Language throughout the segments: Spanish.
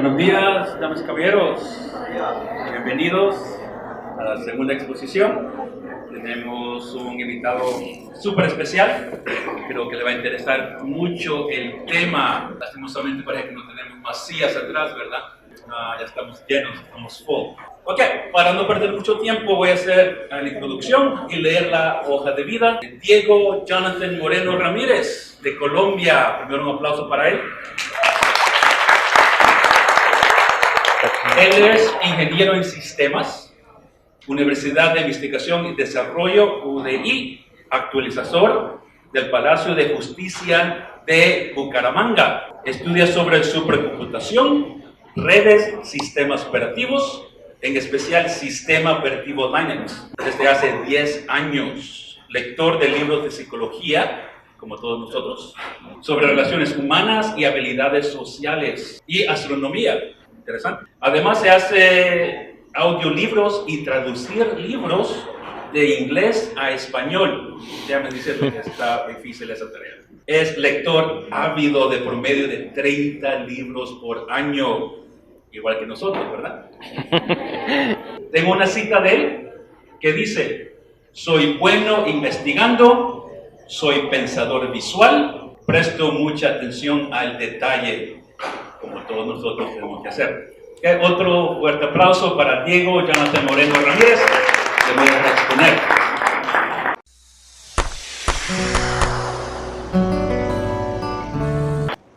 Buenos días, damas y caballeros. Bienvenidos a la segunda exposición. Tenemos un invitado súper especial. Creo que le va a interesar mucho el tema. Lastimosamente parece que no tenemos más sillas atrás, ¿verdad? Ya estamos llenos, estamos full. Ok, para no perder mucho tiempo voy a hacer la introducción y leer la hoja de vida de Diego Jonathan Moreno Ramírez, de Colombia. Primero un aplauso para él. Él es ingeniero en sistemas, Universidad de Investigación y Desarrollo, UDI, actualizador del Palacio de Justicia de Bucaramanga. Estudia sobre supercomputación, redes, sistemas operativos, en especial Sistema Operativo Linux, desde hace 10 años. Lector de libros de psicología, como todos nosotros, sobre relaciones humanas y habilidades sociales, y astronomía. Interesante. Además se hace audiolibros y traducir libros de inglés a español. Ya me dice que está difícil esa tarea. Es lector ávido de promedio de 30 libros por año, igual que nosotros, ¿verdad? Tengo una cita de él que dice: soy bueno investigando, soy pensador visual, presto mucha atención al detalle, como todos nosotros tenemos que hacer. Otro fuerte aplauso para Diego Jonathan Moreno Ramírez. Le voy a exponer.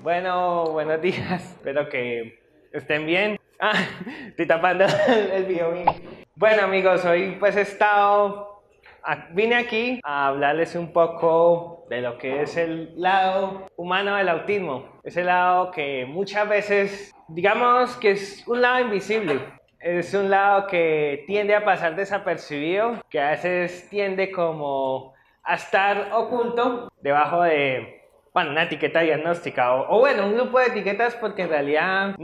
Bueno, buenos días. Espero que estén bien. Estoy tapando el video mío. Bueno, amigos, hoy pues vine aquí a hablarles un poco de lo que es el lado humano del autismo. Ese lado que muchas veces, digamos que es un lado invisible. Es un lado que tiende a pasar desapercibido, que a veces tiende como a estar oculto debajo de, bueno, una etiqueta diagnóstica o bueno, un grupo de etiquetas, porque en realidad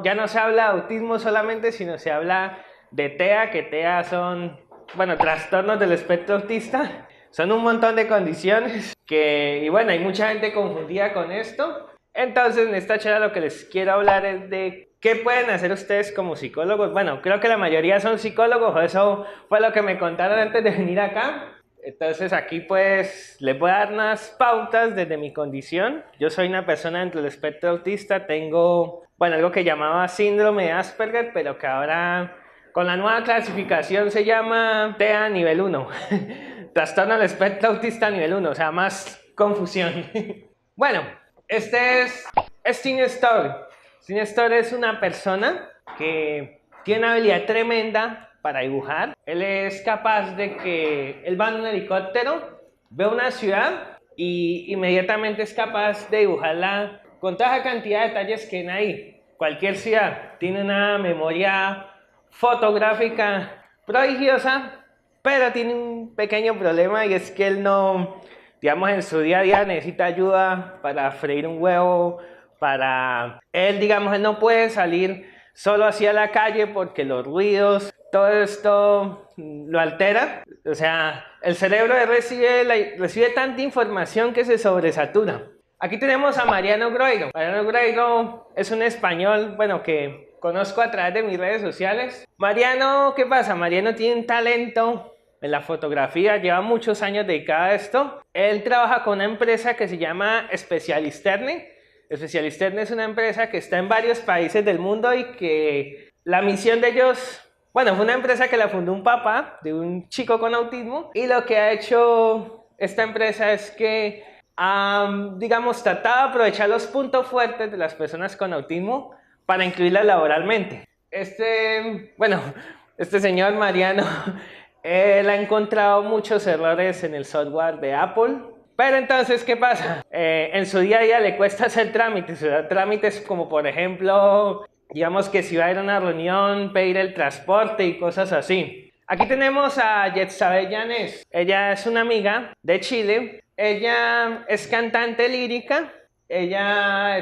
ya no se habla de autismo solamente, sino se habla de TEA, que TEA son, bueno, trastornos del espectro autista. Son un montón de condiciones y bueno, hay mucha gente confundida con esto. Entonces, en esta charla lo que les quiero hablar es de qué pueden hacer ustedes como psicólogos. Bueno, creo que la mayoría son psicólogos, eso fue lo que me contaron antes de venir acá. Entonces aquí pues les voy a dar unas pautas desde mi condición. Yo soy una persona dentro del espectro autista, tengo, bueno, algo que llamaba síndrome de Asperger, pero que ahora con la nueva clasificación se llama TEA nivel 1. Trastorno del espectro autista nivel 1, o sea, más confusión. Bueno, este es Tim Story. Tim Story es una persona que tiene una habilidad tremenda para dibujar. Él es capaz de que él va en un helicóptero, ve una ciudad y inmediatamente es capaz de dibujarla con toda la cantidad de detalles que hay ahí. Cualquier ciudad tiene una memoria fotográfica prodigiosa, pero tiene un pequeño problema, y es que él no, digamos, en su día a día necesita ayuda para freír un huevo, él no puede salir solo hacia la calle porque los ruidos, todo esto lo altera. O sea, el cerebro recibe tanta información que se sobresatura. Aquí tenemos a Mariano Groiro. Mariano Groiro es un español, bueno, que conozco a través de mis redes sociales. Mariano, ¿qué pasa? Mariano tiene un talento en la fotografía, lleva muchos años dedicado a esto. Él trabaja con una empresa que se llama Specialisterne. Specialisterne es una empresa que está en varios países del mundo y que la misión de ellos, bueno, fue una empresa que la fundó un papá de un chico con autismo, y lo que ha hecho esta empresa es que digamos, tratado de aprovechar los puntos fuertes de las personas con autismo para incluirlas laboralmente. Este señor Mariano, él ha encontrado muchos errores en el software de Apple. Pero entonces, ¿qué pasa? En su día a día le cuesta hacer trámites. Trámites como, por ejemplo, digamos que si va a ir a una reunión, pedir el transporte y cosas así. Aquí tenemos a Yetsabel Llanes. Ella es una amiga de Chile. Ella es cantante lírica. Ella,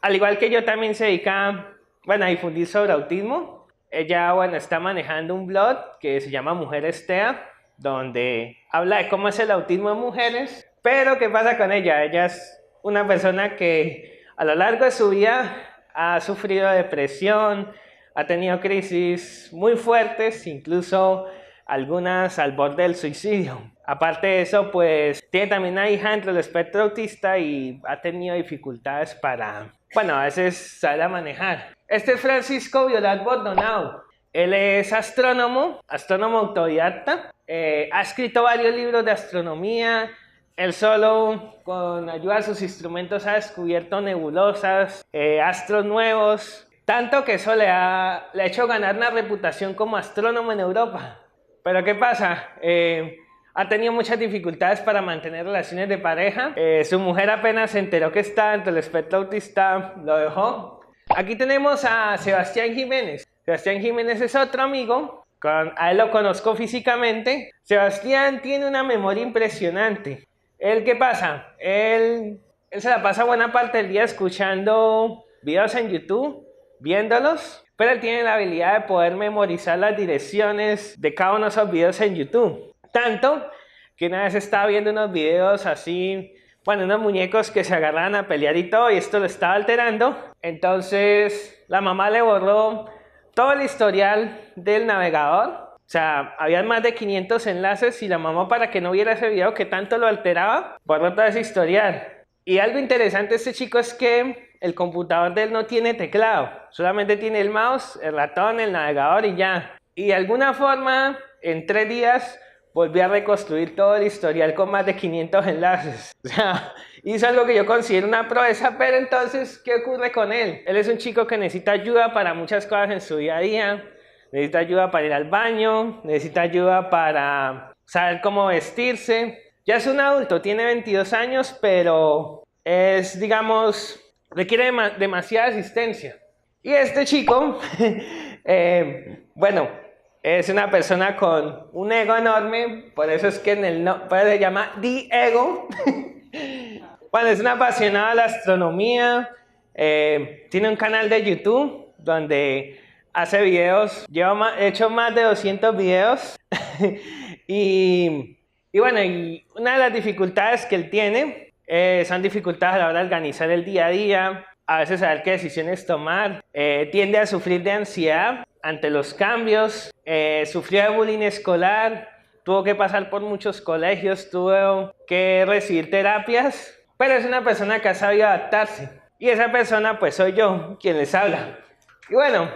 al igual que yo, también se dedica, bueno, a difundir sobre autismo. Ella, bueno, está manejando un blog que se llama Mujeres TEA, donde habla de cómo es el autismo en mujeres. Pero, ¿qué pasa con ella? Ella es una persona que a lo largo de su vida ha sufrido depresión, ha tenido crisis muy fuertes, incluso algunas al borde del suicidio. Aparte de eso, pues tiene también una hija entre el espectro autista y ha tenido dificultades para, bueno, a veces saber manejar. Este es Francisco Violat Bordonau. Él es astrónomo autodidacta. Ha escrito varios libros de astronomía. Él solo, con ayuda de sus instrumentos, ha descubierto nebulosas, astros nuevos. Tanto que eso le ha hecho ganar una reputación como astrónomo en Europa. Pero ¿qué pasa? Ha tenido muchas dificultades para mantener relaciones de pareja. Su mujer apenas se enteró que está entre el espectro autista, lo dejó. Aquí tenemos a Sebastián Jiménez. Sebastián Jiménez es otro amigo, a él lo conozco físicamente. Sebastián tiene una memoria impresionante. ¿Qué pasa? Él se la pasa buena parte del día escuchando videos en YouTube, viéndolos, pero él tiene la habilidad de poder memorizar las direcciones de cada uno de esos videos en YouTube. Tanto que una vez estaba viendo unos videos así, bueno, unos muñecos que se agarraban a pelear y todo, y esto lo estaba alterando. Entonces la mamá le borró todo el historial del navegador. O sea, había más de 500 enlaces y la mamá, para que no viera ese video que tanto lo alteraba, borró todo ese historial. Y algo interesante de este chico es que el computador de él no tiene teclado, solamente tiene el mouse, el ratón, el navegador y ya. Y de alguna forma, en 3 días, volvió a reconstruir todo el historial con más de 500 enlaces. O sea, hizo algo que yo considero una proeza, pero entonces, ¿qué ocurre con él? Él es un chico que necesita ayuda para muchas cosas en su día a día. Necesita ayuda para ir al baño, necesita ayuda para saber cómo vestirse. Ya es un adulto, tiene 22 años, pero es, digamos, requiere demasiada asistencia. Y este chico, bueno, es una persona con un ego enorme, por eso es que se llama The Ego. Bueno, es un apasionado de la astronomía, tiene un canal de YouTube donde hace videos, he hecho más de 200 videos. y bueno, y una de las dificultades que él tiene son dificultades a la hora de organizar el día a día, a veces saber qué decisiones tomar, tiende a sufrir de ansiedad ante los cambios, sufrió de bullying escolar, tuvo que pasar por muchos colegios, tuvo que recibir terapias, pero es una persona que ha sabido adaptarse. Y esa persona pues soy yo, quien les habla. Y bueno,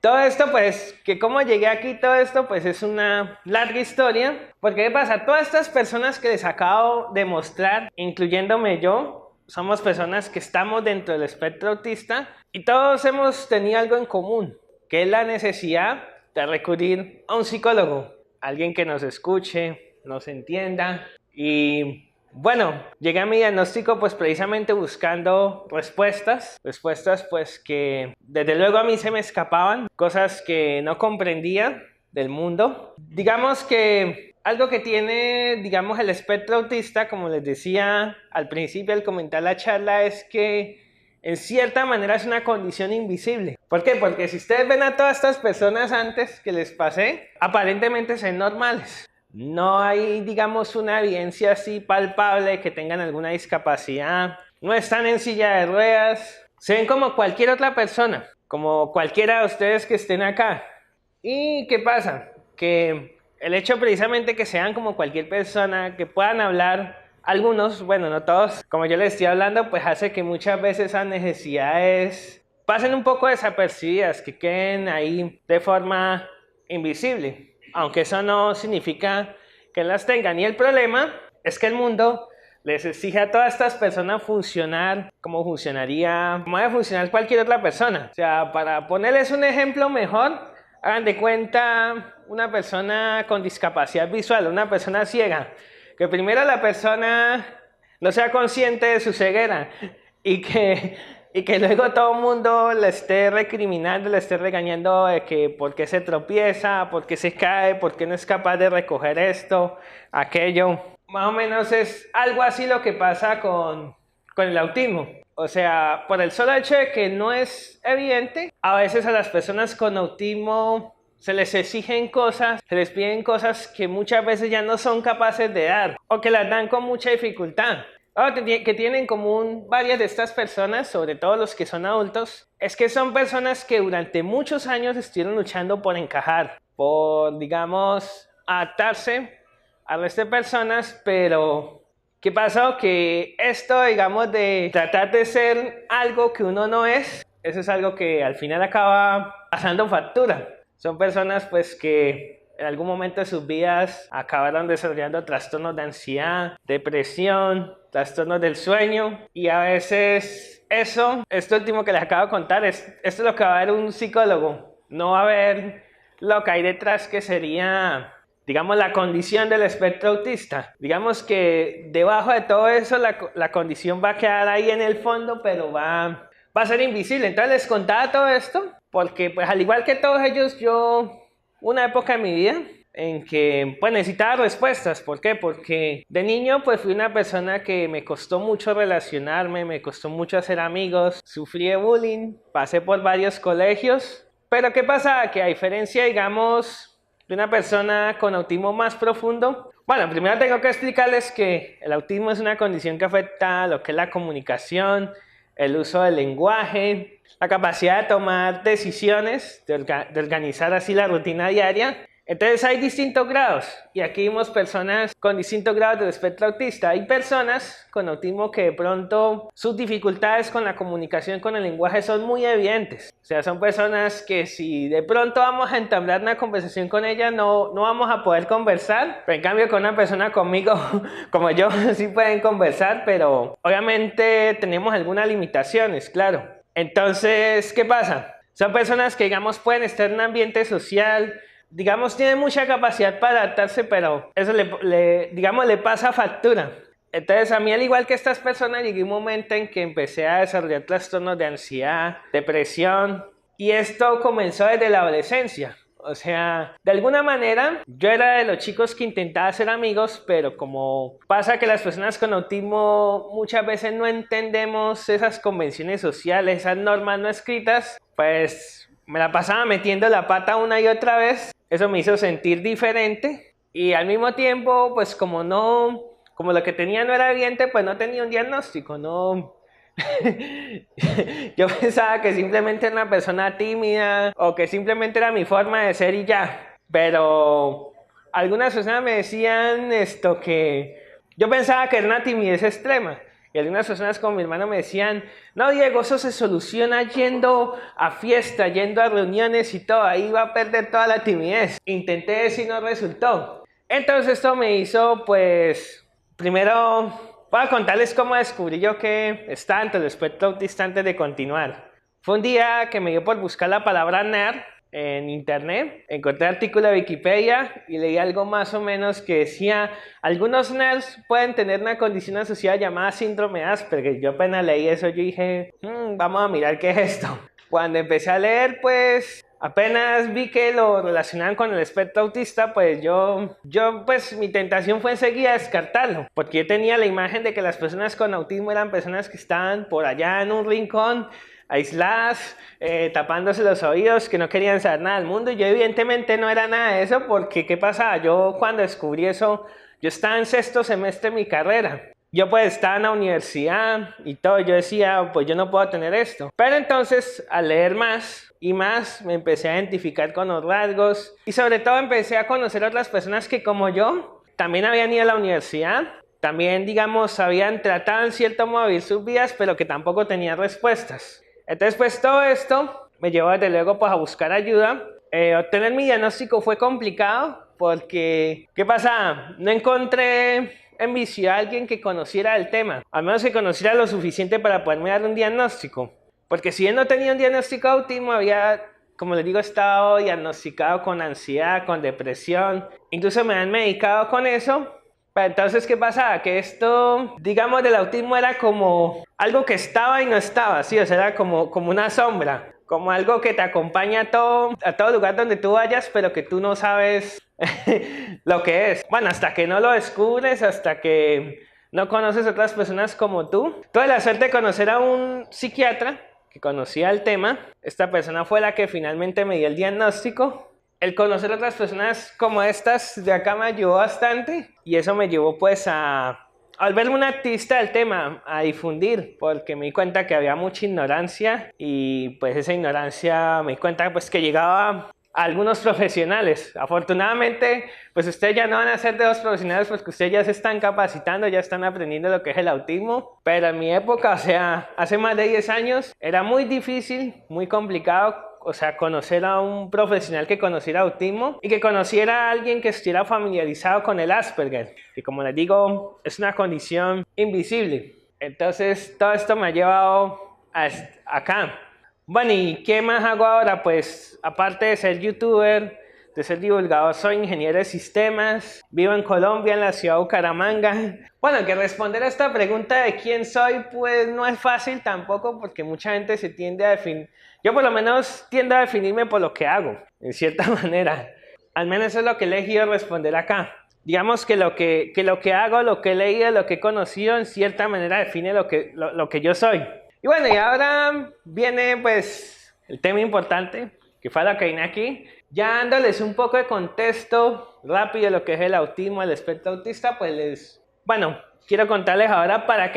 todo esto pues, que cómo llegué aquí, todo esto pues es una larga historia. Porque ¿qué pasa? Todas estas personas que les acabo de mostrar, incluyéndome yo, somos personas que estamos dentro del espectro autista y todos hemos tenido algo en común, que es la necesidad de recurrir a un psicólogo, alguien que nos escuche, nos entienda. Y bueno, llegué a mi diagnóstico pues precisamente buscando respuestas pues que desde luego a mí se me escapaban, cosas que no comprendía del mundo. Digamos que algo que tiene, digamos, el espectro autista, como les decía al principio al comentar la charla, es que en cierta manera es una condición invisible. ¿Por qué? Porque si ustedes ven a todas estas personas antes que les pasé, aparentemente son normales. No hay, digamos, una evidencia así palpable que tengan alguna discapacidad. No están en silla de ruedas. Se ven como cualquier otra persona, como cualquiera de ustedes que estén acá. ¿Y qué pasa? Que el hecho precisamente que sean como cualquier persona, que puedan hablar, algunos, bueno, no todos, como yo les estoy hablando, pues hace que muchas veces esas necesidades pasen un poco desapercibidas, que queden ahí de forma invisible, aunque eso no significa que las tengan. Y el problema es que el mundo les exige a todas estas personas funcionar como debe funcionar cualquier otra persona. O sea, para ponerles un ejemplo mejor, hagan de cuenta una persona con discapacidad visual, una persona ciega, que primero la persona no sea consciente de su ceguera y que luego todo el mundo le esté recriminando, le esté regañando de que por qué se tropieza, por qué se cae, por qué no es capaz de recoger esto, aquello. Más o menos es algo así lo que pasa con el autismo. O sea, por el solo hecho de que no es evidente, a veces a las personas con autismo se les exigen cosas, se les piden cosas que muchas veces ya no son capaces de dar o que las dan con mucha dificultad. Algo que tienen en común varias de estas personas, sobre todo los que son adultos, es que son personas que durante muchos años estuvieron luchando por encajar, por, digamos, adaptarse al resto de personas, pero ¿qué pasó? Que esto, digamos, de tratar de ser algo que uno no es, eso es algo que al final acaba pasando factura. Son personas pues que en algún momento de sus vidas acabaron desarrollando trastornos de ansiedad, depresión, trastornos del sueño, y a veces esto último que les acabo de contar, esto es lo que va a ver un psicólogo. No va a ver lo que hay detrás, que sería, digamos, la condición del espectro autista. Digamos que debajo de todo eso la condición va a quedar ahí en el fondo, pero va a ser invisible. Entonces les contaba todo esto porque, pues, al igual que todos ellos, yo una época en mi vida en que pues necesitaba respuestas. ¿Por qué? Porque de niño pues fui una persona que me costó mucho relacionarme, me costó mucho hacer amigos, sufrí de bullying, pasé por varios colegios, pero ¿qué pasa? Que a diferencia, digamos, de una persona con autismo más profundo, bueno, primero tengo que explicarles que el autismo es una condición que afecta lo que es la comunicación, el uso del lenguaje, la capacidad de tomar decisiones, de organizar así la rutina diaria. Entonces hay distintos grados, y aquí vimos personas con distintos grados del espectro autista. Hay personas con autismo que de pronto sus dificultades con la comunicación, con el lenguaje, son muy evidentes. O sea, son personas que si de pronto vamos a entablar una conversación con ellas, no vamos a poder conversar. Pero en cambio con una persona conmigo, como yo, sí pueden conversar, pero obviamente tenemos algunas limitaciones, claro. Entonces, ¿qué pasa? Son personas que, digamos, pueden estar en un ambiente social, digamos, tienen mucha capacidad para adaptarse, pero eso le pasa factura. Entonces, a mí, al igual que estas personas, llegué a un momento en que empecé a desarrollar trastornos de ansiedad, depresión, y esto comenzó desde la adolescencia. O sea, de alguna manera, yo era de los chicos que intentaba hacer amigos, pero como pasa que las personas con autismo muchas veces no entendemos esas convenciones sociales, esas normas no escritas, pues me la pasaba metiendo la pata una y otra vez. Eso me hizo sentir diferente, y al mismo tiempo, pues como lo que tenía no era evidente, pues no tenía un diagnóstico, no. Yo pensaba que simplemente era una persona tímida o que simplemente era mi forma de ser y ya. Pero algunas personas me decían que yo pensaba que era una timidez extrema. Y algunas personas como mi hermano me decían: no, Diego, eso se soluciona yendo a fiestas, yendo a reuniones y todo, ahí va a perder toda la timidez. Intenté decir, no resultó. Entonces esto me hizo, pues, primero voy a contarles cómo descubrí yo que estaba ante el espectro autista antes de continuar. Fue un día que me dio por buscar la palabra nerd en internet, encontré artículo de Wikipedia y leí algo más o menos que decía: algunos nerds pueden tener una condición asociada llamada síndrome de Asperger. Yo apenas leí eso, yo dije, vamos a mirar qué es esto. Cuando empecé a leer, pues apenas vi que lo relacionaban con el espectro autista, pues pues mi tentación fue enseguida descartarlo, porque yo tenía la imagen de que las personas con autismo eran personas que estaban por allá en un rincón, aisladas, tapándose los oídos, que no querían saber nada del mundo. Y yo evidentemente no era nada de eso, porque ¿qué pasaba? Yo cuando descubrí eso, yo estaba en sexto semestre de mi carrera. Yo pues estaba en la universidad y todo, yo decía, pues yo no puedo tener esto. Pero entonces, al leer más y más, me empecé a identificar con los rasgos, y sobre todo empecé a conocer a otras personas que, como yo, también habían ido a la universidad, también, digamos, habían tratado en cierto modo de vivir sus vidas, pero que tampoco tenían respuestas. Entonces, pues todo esto me llevó desde luego pues a buscar ayuda. Obtener mi diagnóstico fue complicado porque, ¿qué pasa? No encontré en mi ciudad alguien que conociera el tema, al menos que conociera lo suficiente para poderme dar un diagnóstico. Porque si bien no tenía un diagnóstico de autismo, había, como les digo, estado diagnosticado con ansiedad, con depresión, incluso me han medicado con eso. Pero entonces, ¿qué pasaba? Que esto, digamos, del autismo era como algo que estaba y no estaba, ¿sí? O sea, era como una sombra, como algo que te acompaña a todo lugar donde tú vayas, pero que tú no sabes lo que es. Bueno, hasta que no lo descubres, hasta que no conoces a otras personas como tú. Tuve la suerte de conocer a un psiquiatra que conocía el tema. Esta persona fue la que finalmente me dio el diagnóstico. el conocer a otras personas como estas de acá me ayudó bastante y eso me llevó pues a volverme un activista del tema, a difundir, porque me di cuenta que había mucha ignorancia y pues esa ignorancia me di cuenta pues que llegaba a algunos profesionales. Afortunadamente pues ustedes ya no van a ser de los profesionales porque ustedes ya se están capacitando, ya están aprendiendo lo que es el autismo, pero en mi época, o sea, hace más de 10 años, era muy difícil, muy complicado. O sea, conocer a un profesional que conociera autismo y que conociera a alguien que estuviera familiarizado con el Asperger, que como les digo, es una condición invisible. Entonces, todo esto me ha llevado acá. Bueno, ¿y qué más hago ahora? Pues, aparte de ser youtuber, de ser divulgador, soy ingeniero de sistemas, vivo en Colombia, en la ciudad de Bucaramanga. Bueno, que responder a esta pregunta de quién soy, pues no es fácil tampoco, porque mucha gente se tiende a definir. Yo por lo menos tiendo a definirme por lo que hago, en cierta manera. Al menos eso es lo que he elegido responder acá. Digamos que lo que hago, lo que he leído, lo que he conocido, en cierta manera define lo que yo soy. Y bueno, y ahora viene pues el tema importante, que fue lo que vine aquí. Ya dándoles un poco de contexto rápido de lo que es el autismo, el espectro autista, pues bueno, quiero contarles ahora para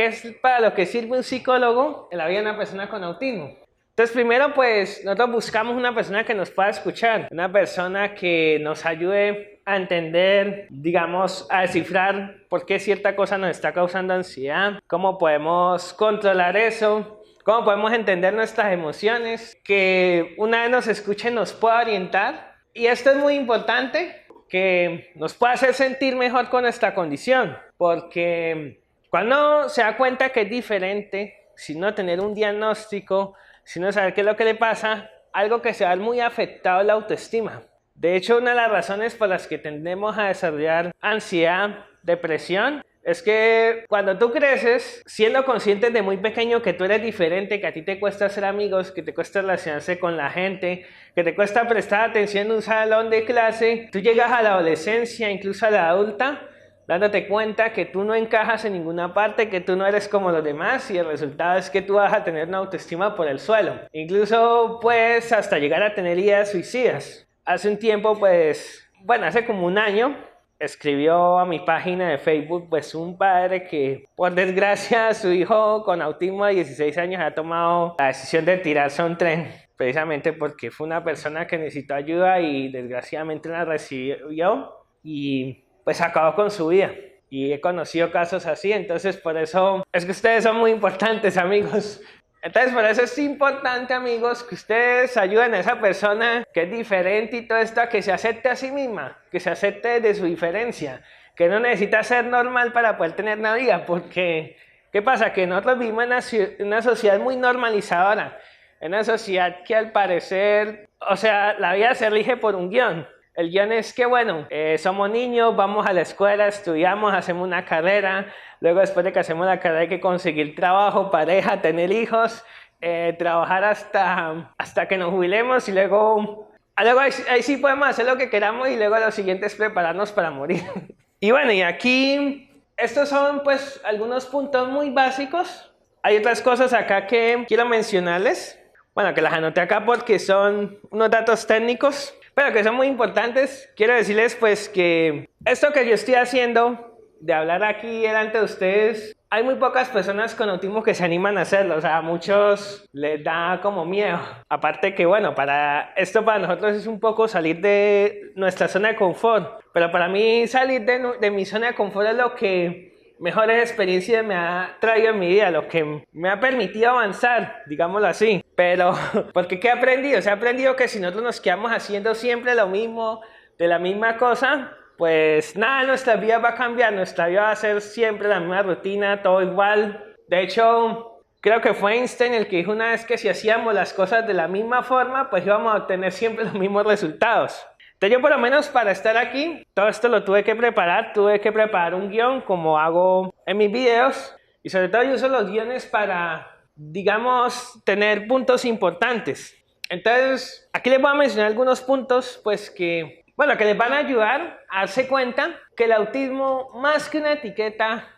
lo que sirve un psicólogo en la vida de una persona con autismo. Entonces, primero, pues, nosotros buscamos una persona que nos pueda escuchar, una persona que nos ayude a entender, digamos, a descifrar por qué cierta cosa nos está causando ansiedad, cómo podemos controlar eso, cómo podemos entender nuestras emociones, que una vez nos escuche nos pueda orientar. Y esto es muy importante, que nos pueda hacer sentir mejor con nuestra condición, porque cuando se da cuenta que es diferente, si no tener un diagnóstico, sino saber qué es lo que le pasa, algo que se va a ver muy afectado es la autoestima. De hecho, una de las razones por las que tendemos a desarrollar ansiedad, depresión, es que cuando tú creces, siendo consciente de muy pequeño que tú eres diferente, que a ti te cuesta hacer amigos, que te cuesta relacionarse con la gente, que te cuesta prestar atención en un salón de clase, tú llegas a la adolescencia, incluso a la adulta, dándote cuenta que tú no encajas en ninguna parte, que tú no eres como los demás y el resultado es que tú vas a tener una autoestima por el suelo. Incluso puedes hasta llegar a tener ideas suicidas. Hace un tiempo, pues, bueno, hace como un año, escribió a mi página de Facebook, pues, un padre que, por desgracia, su hijo con autismo de 16 años ha tomado la decisión de tirarse a un tren, precisamente porque fue una persona que necesitó ayuda y desgraciadamente la recibió y pues acabó con su vida. Y he conocido casos así, entonces por eso es que ustedes son muy importantes, amigos. Entonces por eso es importante, amigos, que ustedes ayuden a esa persona que es diferente y todo esto a que se acepte a sí misma, que se acepte de su diferencia, que no necesita ser normal para poder tener una vida, porque ¿qué pasa? Que nosotros vivimos en una sociedad muy normalizadora, en una sociedad que al parecer, o sea, la vida se rige por un guión. El guión es que, bueno, somos niños, vamos a la escuela, estudiamos, hacemos una carrera, luego después de que hacemos la carrera hay que conseguir trabajo, pareja, tener hijos, trabajar hasta que nos jubilemos y luego ahí sí podemos hacer lo que queramos y luego lo siguiente es prepararnos para morir. Y bueno, y aquí estos son pues algunos puntos muy básicos. Hay otras cosas acá que quiero mencionarles, bueno, que las anoté acá porque son unos datos técnicos, pero que son muy importantes. Quiero decirles pues que esto que yo estoy haciendo de hablar aquí delante de ustedes, hay muy pocas personas con autismo que se animan a hacerlo, o sea, a muchos les da como miedo. Aparte que bueno, para nosotros es un poco salir de nuestra zona de confort, pero para mí salir de mi zona de confort es lo que mejores experiencias me ha traído en mi vida, lo que me ha permitido avanzar, digámoslo así. Pero, porque ¿qué he aprendido? Se ha aprendido que si nosotros nos quedamos haciendo siempre lo mismo, de la misma cosa, pues nada, nuestra vida va a cambiar, nuestra vida va a ser siempre la misma rutina, todo igual. De hecho, creo que fue Einstein el que dijo una vez que si hacíamos las cosas de la misma forma, pues íbamos a obtener siempre los mismos resultados. Entonces yo por lo menos para estar aquí, todo esto lo tuve que preparar un guión como hago en mis videos y sobre todo yo uso los guiones para, digamos, tener puntos importantes. Entonces aquí les voy a mencionar algunos puntos pues que, bueno, que les van a ayudar a darse cuenta que el autismo, más que una etiqueta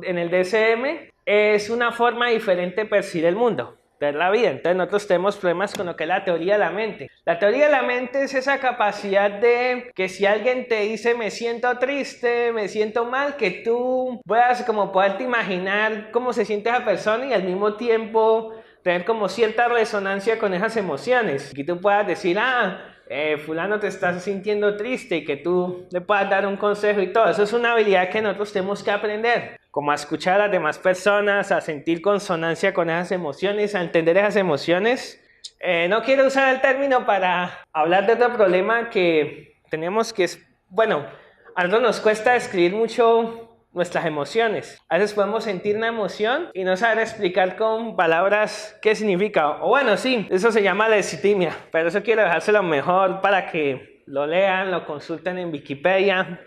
en el DSM, es una forma diferente de percibir el mundo. Entonces ver la vida. Entonces nosotros tenemos problemas con lo que es la teoría de la mente. La teoría de la mente es esa capacidad de que si alguien te dice me siento triste, me siento mal, que tú puedas como poderte imaginar cómo se siente esa persona y al mismo tiempo tener como cierta resonancia con esas emociones. Que tú puedas decir, fulano te estás sintiendo triste y que tú le puedas dar un consejo y todo. Eso es una habilidad que nosotros tenemos que aprender, como a escuchar a las demás personas, a sentir consonancia con esas emociones, a entender esas emociones. No quiero usar el término para hablar de otro problema que tenemos, que es, bueno, a nosotros nos cuesta describir mucho nuestras emociones. A veces podemos sentir una emoción y no saber explicar con palabras qué significa. O bueno, sí, eso se llama lesitimia, pero eso quiero dejárselo mejor para que lo lean, lo consulten en Wikipedia.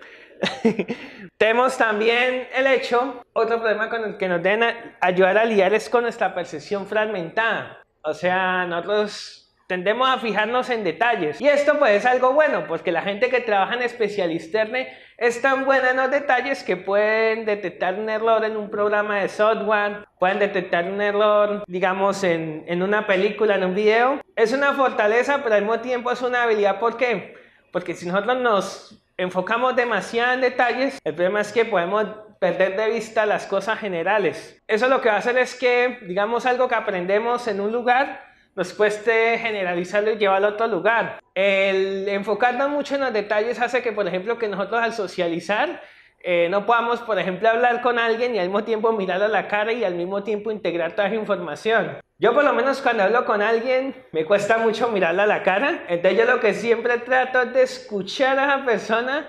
Tenemos también el hecho, otro problema con el que nos deben ayudar a lidiar es con nuestra percepción fragmentada. O sea, nosotros tendemos a fijarnos en detalles. Y esto pues es algo bueno, porque la gente que trabaja en Specialisterne es tan buena en los detalles que pueden detectar un error en un programa de software, pueden detectar un error, digamos, en una película, en un video. Es una fortaleza, pero al mismo tiempo es una habilidad. ¿Por qué? Porque si nosotros nos enfocamos demasiado en detalles, el problema es que podemos perder de vista las cosas generales. Eso lo que va a hacer es que, digamos, algo que aprendemos en un lugar nos cueste generalizarlo y llevarlo a otro lugar. El enfocarnos mucho en los detalles hace que, por ejemplo, que nosotros al socializar no podamos, por ejemplo, hablar con alguien y al mismo tiempo mirarlo a la cara y al mismo tiempo integrar toda esa información. Yo por lo menos cuando hablo con alguien me cuesta mucho mirarlo a la cara, entonces yo lo que siempre trato es de escuchar a esa persona.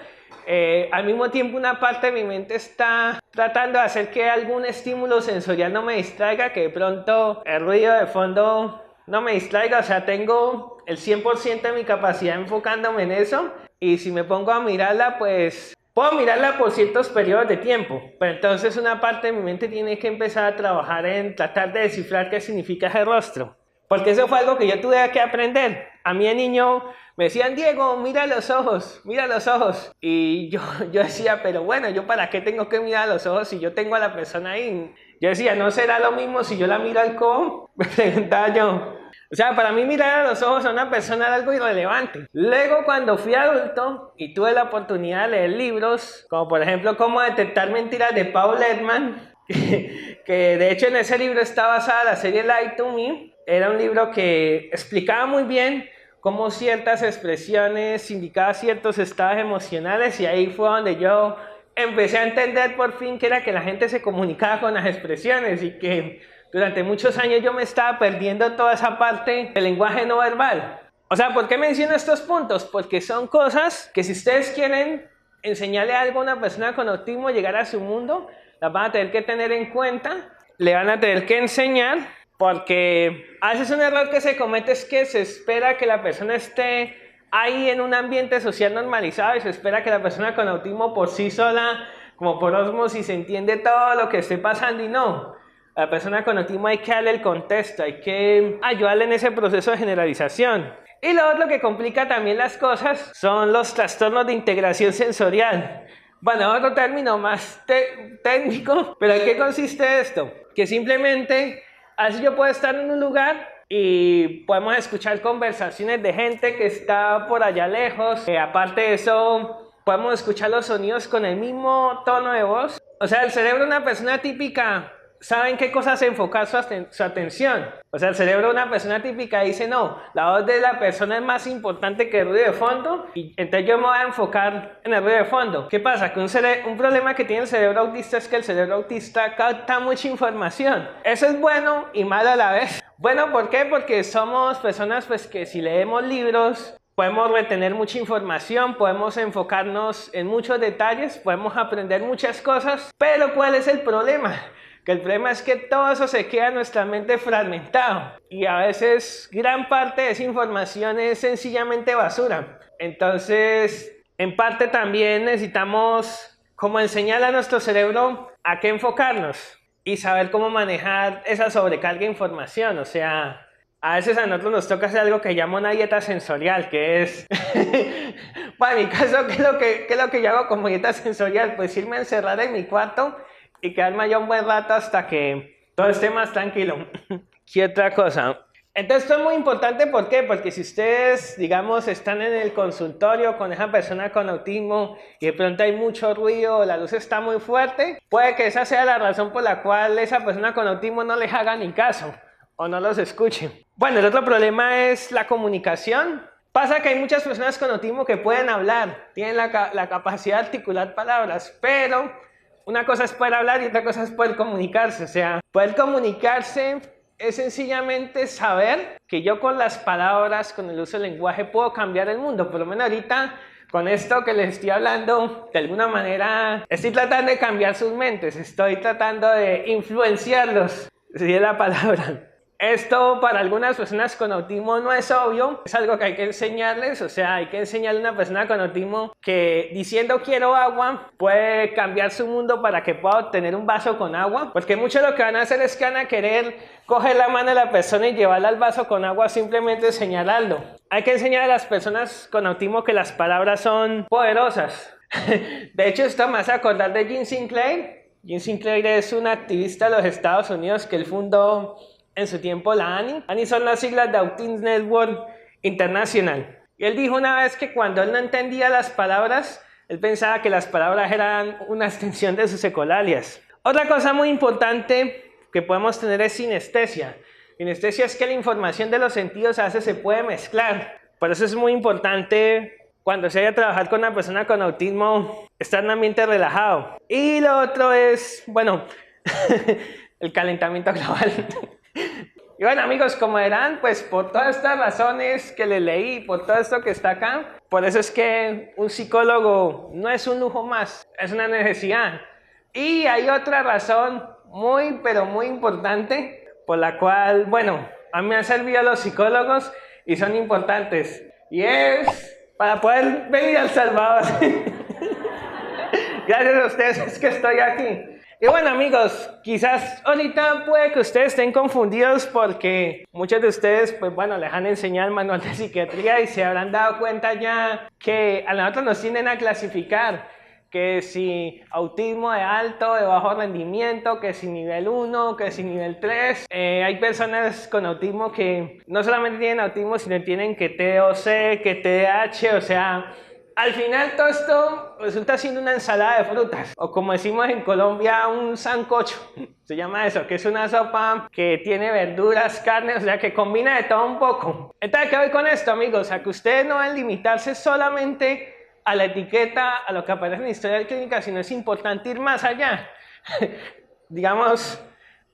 Al mismo tiempo una parte de mi mente está tratando de hacer que algún estímulo sensorial no me distraiga, que de pronto el ruido de fondo no me distraiga. O sea, tengo el 100% de mi capacidad enfocándome en eso, y si me pongo a mirarla, pues puedo mirarla por ciertos periodos de tiempo, pero entonces una parte de mi mente tiene que empezar a trabajar en tratar de descifrar qué significa ese rostro, porque eso fue algo que yo tuve que aprender. A mí de niño me decían, Diego, mira los ojos, y yo decía, pero bueno, ¿yo para qué tengo que mirar los ojos si yo tengo a la persona ahí? Yo decía, ¿no será lo mismo si yo la miro al codo? Me preguntaba yo. O sea, para mí mirar a los ojos a una persona era algo irrelevante. Luego, cuando fui adulto y tuve la oportunidad de leer libros, como por ejemplo Cómo detectar mentiras de Paul Ekman, que de hecho en ese libro está basada la serie Lie to Me. Era un libro que explicaba muy bien cómo ciertas expresiones indicaban ciertos estados emocionales, y ahí fue donde yo empecé a entender por fin que era que la gente se comunicaba con las expresiones, y que durante muchos años yo me estaba perdiendo toda esa parte del lenguaje no verbal. O sea, ¿por qué menciono estos puntos? Porque son cosas que si ustedes quieren enseñarle algo a una persona con autismo, llegar a su mundo, las van a tener que tener en cuenta, le van a tener que enseñar, porque a veces un error que se comete es que se espera que la persona esté ahí en un ambiente social normalizado y se espera que la persona con autismo por sí sola, como por ósmosis, entiende todo lo que esté pasando, y no. A la persona con autismo hay que darle el contexto, hay que ayudarle en ese proceso de generalización. Y lo otro que complica también las cosas son los trastornos de integración sensorial. Bueno, otro término más técnico, pero ¿en qué consiste esto? Que simplemente, así yo puedo estar en un lugar y podemos escuchar conversaciones de gente que está por allá lejos. Aparte de eso, podemos escuchar los sonidos con el mismo tono de voz. O sea, el cerebro de una persona típica sabe en qué cosas enfocar su atención. O sea, el cerebro de una persona típica dice, no, la voz de la persona es más importante que el ruido de fondo, y entonces yo me voy a enfocar en el ruido de fondo. ¿Qué pasa? Que un problema que tiene el cerebro autista es que el cerebro autista capta mucha información. Eso es bueno y malo a la vez. Bueno, ¿por qué? Porque somos personas pues que si leemos libros podemos retener mucha información, podemos enfocarnos en muchos detalles, podemos aprender muchas cosas, pero ¿cuál es el problema? Que el problema es que todo eso se queda en nuestra mente fragmentado, y a veces gran parte de esa información es sencillamente basura. Entonces, en parte también necesitamos como enseñar a nuestro cerebro a qué enfocarnos y saber cómo manejar esa sobrecarga de información. O sea, a veces a nosotros nos toca hacer algo que llamo una dieta sensorial, que es, bueno, en mi caso, ¿qué es lo que yo hago como dieta sensorial? Pues irme a encerrar en mi cuarto y quedarme allá un buen rato hasta que todo esté más tranquilo. ¿Qué otra cosa? Entonces, esto es muy importante, ¿por qué? Porque si ustedes, digamos, están en el consultorio con esa persona con autismo y de pronto hay mucho ruido, la luz está muy fuerte, puede que esa sea la razón por la cual esa persona con autismo no les haga ni caso o no los escuche. Bueno, el otro problema es la comunicación. Pasa que hay muchas personas con autismo que pueden hablar, tienen la capacidad de articular palabras, pero una cosa es poder hablar y otra cosa es poder comunicarse. O sea, poder comunicarse es sencillamente saber que yo con las palabras, con el uso del lenguaje, puedo cambiar el mundo. Por lo menos ahorita, con esto que les estoy hablando, de alguna manera estoy tratando de cambiar sus mentes, estoy tratando de influenciarlos, si es la palabra. Esto para algunas personas con autismo no es obvio, es algo que hay que enseñarles, o sea, hay que enseñarle a una persona con autismo que diciendo quiero agua puede cambiar su mundo para que pueda obtener un vaso con agua, porque muchos lo que van a hacer es que van a querer coger la mano de la persona y llevarla al vaso con agua simplemente señalando. Hay que enseñar a las personas con autismo que las palabras son poderosas. De hecho, esto me hace acordar de Jim Sinclair. Jim Sinclair es un activista de los Estados Unidos que él fundó en su tiempo la ANI. ANI son las siglas de Autism Network International. Y él dijo una vez que cuando él no entendía las palabras, él pensaba que las palabras eran una extensión de sus ecolalias. Otra cosa muy importante que podemos tener es sinestesia. Sinestesia es que la información de los sentidos a veces se puede mezclar. Por eso es muy importante cuando se vaya a trabajar con una persona con autismo, estar en un ambiente relajado. Y lo otro es, bueno, el calentamiento global. Y bueno, amigos, como verán, pues por todas estas razones que les leí, por todo esto que está acá, por eso es que un psicólogo no es un lujo más, es una necesidad. Y hay otra razón muy, pero muy importante por la cual, bueno, a mí me han servido los psicólogos y son importantes. Y es para poder venir a El Salvador. Gracias a ustedes es que estoy aquí. Y bueno, amigos, quizás ahorita puede que ustedes estén confundidos porque muchos de ustedes, pues bueno, les han enseñado el manual de psiquiatría y se habrán dado cuenta ya que a nosotros nos tienden a clasificar que si autismo de alto, de bajo rendimiento, que si nivel 1, que si nivel 3. Hay personas con autismo que no solamente tienen autismo, sino tienen que TOC, que TDAH, o sea, al final todo esto resulta siendo una ensalada de frutas, o como decimos en Colombia, un sancocho, se llama eso, que es una sopa que tiene verduras, carne, o sea que combina de todo un poco. Entonces, ¿qué voy con esto, amigos? A que ustedes no van a limitarse solamente a la etiqueta, a lo que aparece en la historia clínica, sino es importante ir más allá. Digamos,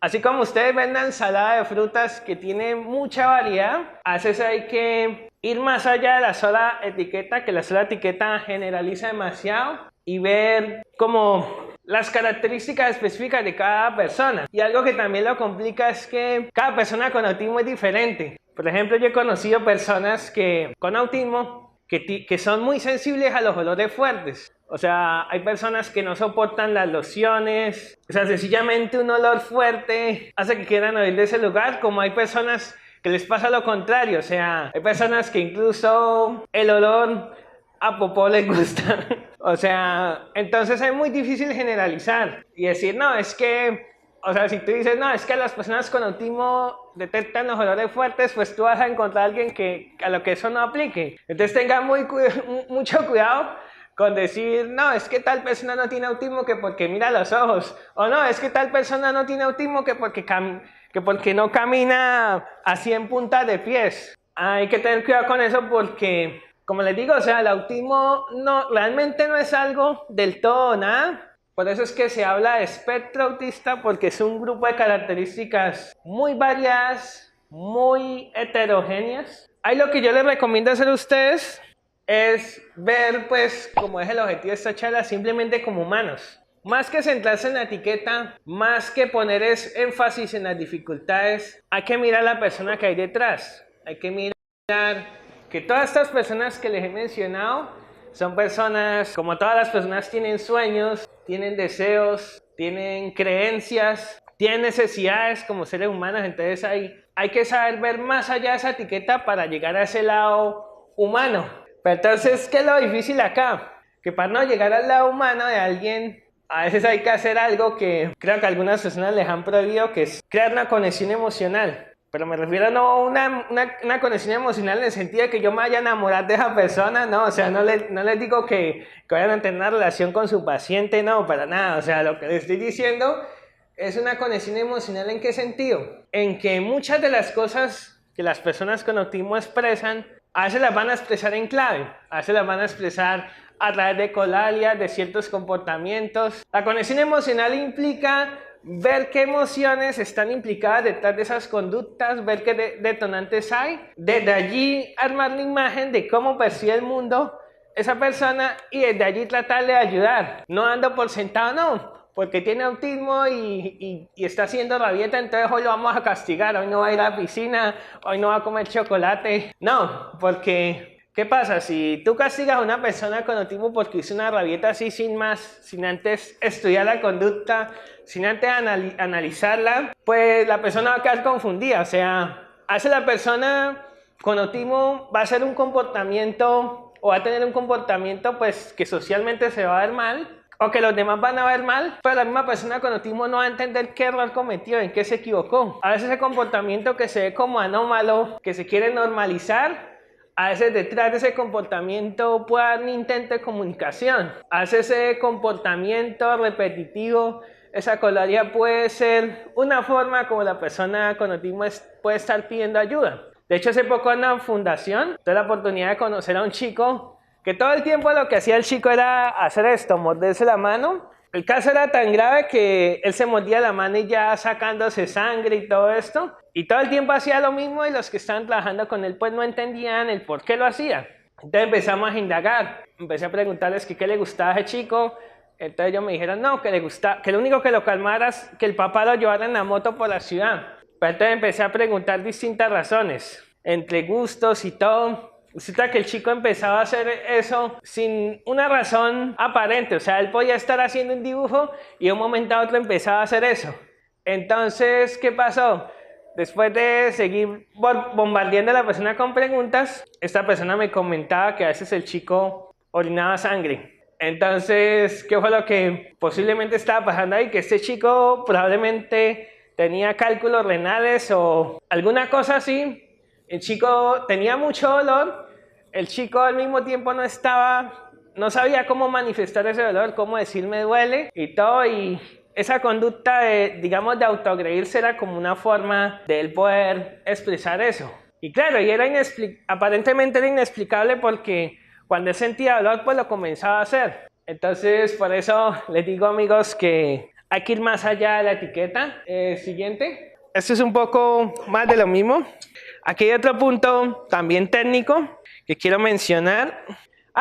así como ustedes ven una ensalada de frutas que tiene mucha variedad, a veces hay que ir más allá de la sola etiqueta, que la sola etiqueta generaliza demasiado, y ver como las características específicas de cada persona. Y algo que también lo complica es que cada persona con autismo es diferente. Por ejemplo, yo he conocido personas con autismo que son muy sensibles a los olores fuertes. O sea, hay personas que no soportan las lociones. O sea, sencillamente un olor fuerte hace que quieran huir de ese lugar, como hay personas que les pasa lo contrario. O sea, hay personas que incluso el olor a popó les gusta. O sea, entonces es muy difícil generalizar y decir, no, es que, o sea, si tú dices, no, es que las personas con autismo detectan los olores fuertes, pues tú vas a encontrar a alguien a lo que eso no aplique. Entonces tenga mucho cuidado con decir, no, es que tal persona no tiene autismo que porque mira los ojos, o no, es que tal persona no tiene autismo que porque no camina así en punta de pies. Hay que tener cuidado con eso porque, como les digo, o sea, el autismo realmente no es algo del todo nada. Por eso es que se habla de espectro autista, porque es un grupo de características muy variadas, muy heterogéneas. Ahí lo que yo les recomiendo hacer a ustedes es ver, pues, como es el objetivo de esta charla, simplemente como humanos. Más que centrarse en la etiqueta, más que poner énfasis en las dificultades, hay que mirar a la persona que hay detrás. Hay que mirar que todas estas personas que les he mencionado son personas, como todas las personas, tienen sueños, tienen deseos, tienen creencias, tienen necesidades como seres humanos. Entonces hay que saber ver más allá de esa etiqueta para llegar a ese lado humano. Pero entonces, ¿qué es lo difícil acá? Que para no llegar al lado humano de alguien, a veces hay que hacer algo que creo que algunas personas les han prohibido, que es crear una conexión emocional. pero me refiero no a una conexión emocional en el sentido de que yo me vaya a enamorar de esa persona, no, o sea, no les digo que vayan a tener una relación con su paciente, no, para nada, o sea, lo que les estoy diciendo es una conexión emocional. ¿En qué sentido? En que muchas de las cosas que las personas con autismo expresan, a veces las van a expresar en clave, a veces las van a expresar a través de colalias, de ciertos comportamientos. La conexión emocional implica ver qué emociones están implicadas detrás de esas conductas, ver qué detonantes hay, desde allí armar la imagen de cómo percibe el mundo esa persona y desde allí tratarle de ayudar, no dando por sentado, no, porque tiene autismo y está haciendo rabieta, entonces hoy lo vamos a castigar, hoy no va a ir a la piscina, hoy no va a comer chocolate. No, porque ¿qué pasa? Si tú castigas a una persona con autismo porque hizo una rabieta así sin más, sin antes estudiar la conducta, sin antes analizarla, pues la persona va a quedar confundida. O sea, hace la persona con autismo va a hacer un comportamiento o va a tener un comportamiento pues que socialmente se va a ver mal, o que los demás van a ver mal, pero la misma persona con autismo no va a entender qué error cometió, en qué se equivocó. A veces ese comportamiento que se ve como anómalo, que se quiere normalizar, a veces detrás de ese comportamiento puede haber un intento de comunicación. A veces ese comportamiento repetitivo, esa colaría puede ser una forma como la persona con autismo puede estar pidiendo ayuda. De hecho, hace poco en una fundación tuve la oportunidad de conocer a un chico que todo el tiempo lo que hacía el chico era hacer esto, morderse la mano. El caso era tan grave que él se mordía la mano y ya sacándose sangre y todo esto. Y todo el tiempo hacía lo mismo y los que estaban trabajando con él pues no entendían el por qué lo hacía. Entonces empezamos a indagar. Empecé a preguntarles qué le gustaba a ese chico. Entonces ellos me dijeron no, que le gustaba, que lo único que lo calmara es que el papá lo llevara en la moto por la ciudad. Pero entonces empecé a preguntar distintas razones, entre gustos y todo. Resulta que el chico empezaba a hacer eso sin una razón aparente, o sea, él podía estar haciendo un dibujo y de un momento a otro empezaba a hacer eso. Entonces, ¿qué pasó? Después de seguir bombardeando a la persona con preguntas, esta persona me comentaba que a veces el chico orinaba sangre. Entonces, ¿qué fue lo que posiblemente estaba pasando ahí? Que este chico probablemente tenía cálculos renales o alguna cosa así. El chico tenía mucho dolor, el chico al mismo tiempo no sabía cómo manifestar ese dolor, cómo decir me duele y todo, y esa conducta digamos, de autoagredirse era como una forma de él poder expresar eso. Y claro, y aparentemente era inexplicable porque cuando él sentía dolor, pues lo comenzaba a hacer. Entonces, por eso les digo, amigos, que hay que ir más allá de la etiqueta. Siguiente. Esto es un poco más de lo mismo. Aquí hay otro punto también técnico que quiero mencionar.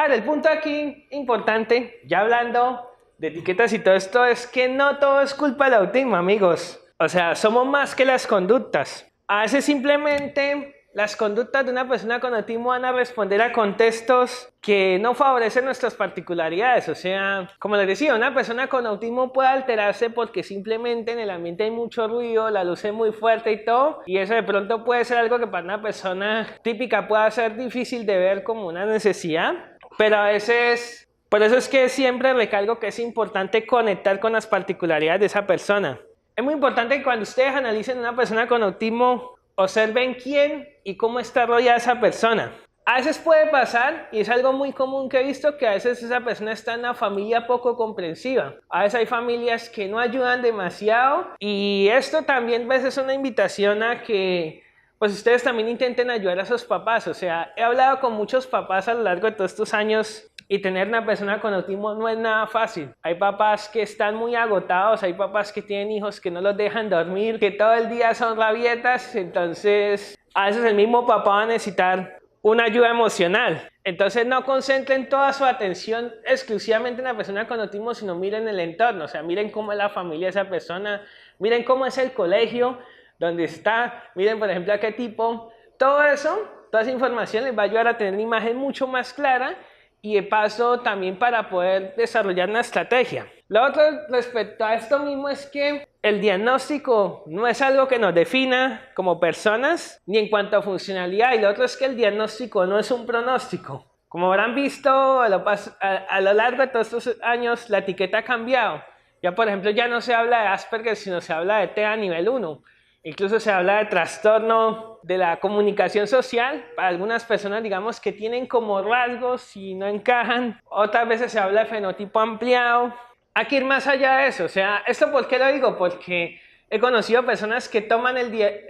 El punto aquí importante, ya hablando de etiquetas y todo esto, es que no todo es culpa del autismo, amigos. O sea, somos más que las conductas. A veces simplemente las conductas de una persona con autismo van a responder a contextos que no favorecen nuestras particularidades. O sea, como les decía, una persona con autismo puede alterarse porque simplemente en el ambiente hay mucho ruido, la luz es muy fuerte y todo, y eso de pronto puede ser algo que para una persona típica pueda ser difícil de ver como una necesidad, pero a veces, por eso es que siempre recalco que es importante conectar con las particularidades de esa persona. Es muy importante que cuando ustedes analicen a una persona con autismo, observen quién y cómo está rodeada esa persona. A veces puede pasar, y es algo muy común que he visto, que a veces esa persona está en una familia poco comprensiva. A veces hay familias que no ayudan demasiado, y esto también a veces es una invitación a que pues ustedes también intenten ayudar a sus papás. O sea, he hablado con muchos papás a lo largo de todos estos años, y tener una persona con autismo no es nada fácil. Hay papás que están muy agotados, hay papás que tienen hijos que no los dejan dormir, que todo el día son rabietas, entonces a veces el mismo papá va a necesitar una ayuda emocional. Entonces no concentren toda su atención exclusivamente en la persona con autismo, sino miren el entorno, o sea, miren cómo es la familia de esa persona, miren cómo es el colegio donde está, miren por ejemplo a qué tipo, todo eso, toda esa información les va a ayudar a tener una imagen mucho más clara y de paso también para poder desarrollar una estrategia. Lo otro respecto a esto mismo es que el diagnóstico no es algo que nos defina como personas ni en cuanto a funcionalidad, y lo otro es que el diagnóstico no es un pronóstico. Como habrán visto a lo largo de todos estos años, la etiqueta ha cambiado. Ya por ejemplo ya no se habla de Asperger, sino se habla de TEA nivel 1. Incluso se habla de trastorno de la comunicación social para algunas personas, digamos, que tienen como rasgos y no encajan. Otras veces se habla de fenotipo ampliado. Hay que ir más allá de eso. O sea, ¿esto por qué lo digo? Porque he conocido personas que toman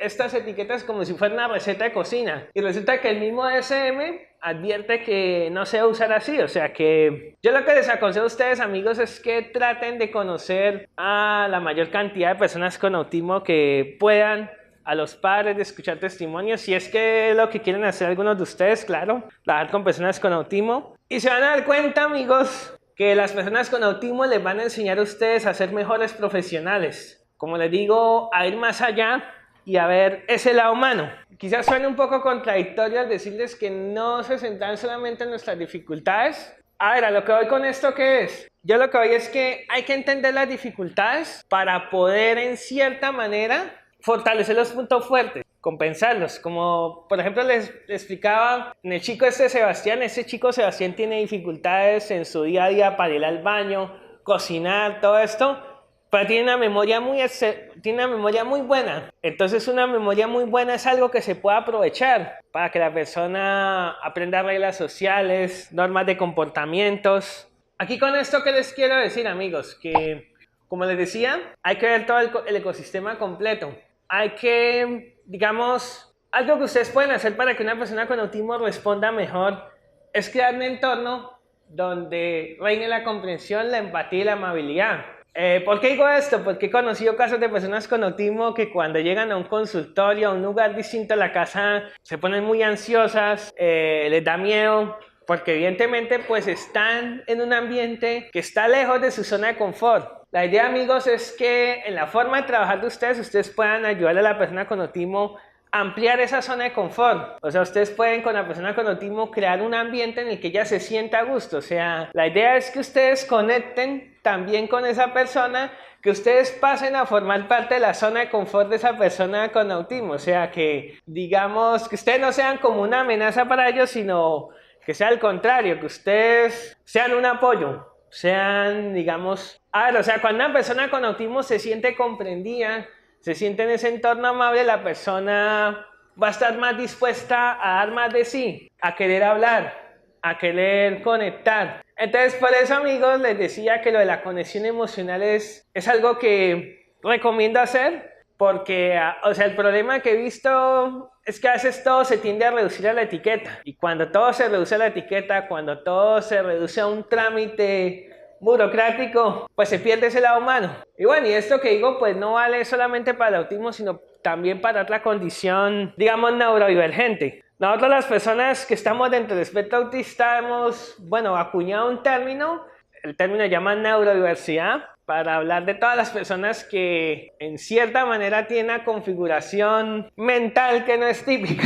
estas etiquetas como si fuera una receta de cocina. Y resulta que el mismo DSM advierte que no se debe usar así. O sea que yo lo que les aconsejo a ustedes, amigos, es que traten de conocer a la mayor cantidad de personas con autismo que puedan, a los padres, de escuchar testimonios. Si es que lo que quieren hacer algunos de ustedes, claro, trabajar con personas con autismo. Y se van a dar cuenta, amigos, que las personas con autismo les van a enseñar a ustedes a ser mejores profesionales. Como les digo, a ir más allá y a ver ese lado humano. Quizás suene un poco contradictorio al decirles que no se centran solamente en nuestras dificultades. A ver, a lo que voy con esto, ¿qué es? Yo lo que voy es que hay que entender las dificultades para poder, en cierta manera, fortalecer los puntos fuertes, compensarlos. Como, por ejemplo, les explicaba en el chico Sebastián. Ese chico Sebastián tiene dificultades en su día a día para ir al baño, cocinar, todo esto. Pero tiene una memoria muy buena. Entonces una memoria muy buena es algo que se puede aprovechar para que la persona aprenda reglas sociales, normas de comportamientos. Aquí con esto, ¿qué les quiero decir, amigos? Que, como les decía, hay que ver todo el ecosistema completo. Hay que, digamos, algo que ustedes pueden hacer para que una persona con autismo responda mejor es crear un entorno donde reine la comprensión, la empatía y la amabilidad. ¿Por qué digo esto? Porque he conocido casos de personas con autismo que cuando llegan a un consultorio, a un lugar distinto a la casa, se ponen muy ansiosas, les da miedo, porque evidentemente pues están en un ambiente que está lejos de su zona de confort. La idea, amigos, es que en la forma de trabajar de ustedes puedan ayudar a la persona con autismo a ampliar esa zona de confort. O sea, ustedes pueden con la persona con autismo crear un ambiente en el que ella se sienta a gusto. O sea, la idea es que ustedes conecten también con esa persona, que ustedes pasen a formar parte de la zona de confort de esa persona con autismo. O sea, que digamos que ustedes no sean como una amenaza para ellos, sino que sea al contrario, que ustedes sean un apoyo, sean, digamos, o sea, cuando una persona con autismo se siente comprendida, se siente en ese entorno amable, la persona va a estar más dispuesta a dar más de sí, a querer hablar, a querer conectar. Entonces, por eso, amigos, les decía que lo de la conexión emocional es algo que recomiendo hacer, porque, o sea, el problema que he visto es que a veces todo se tiende a reducir a la etiqueta. Y cuando todo se reduce a la etiqueta, cuando todo se reduce a un trámite burocrático, pues se pierde ese lado humano. Y bueno, y esto que digo, pues no vale solamente para el autismo, sino también para otra condición, digamos, neurodivergente. Nosotros, las personas que estamos dentro del espectro autista, hemos, bueno, acuñado un término, el término se llama neurodiversidad, para hablar de todas las personas que en cierta manera tienen una configuración mental que no es típica.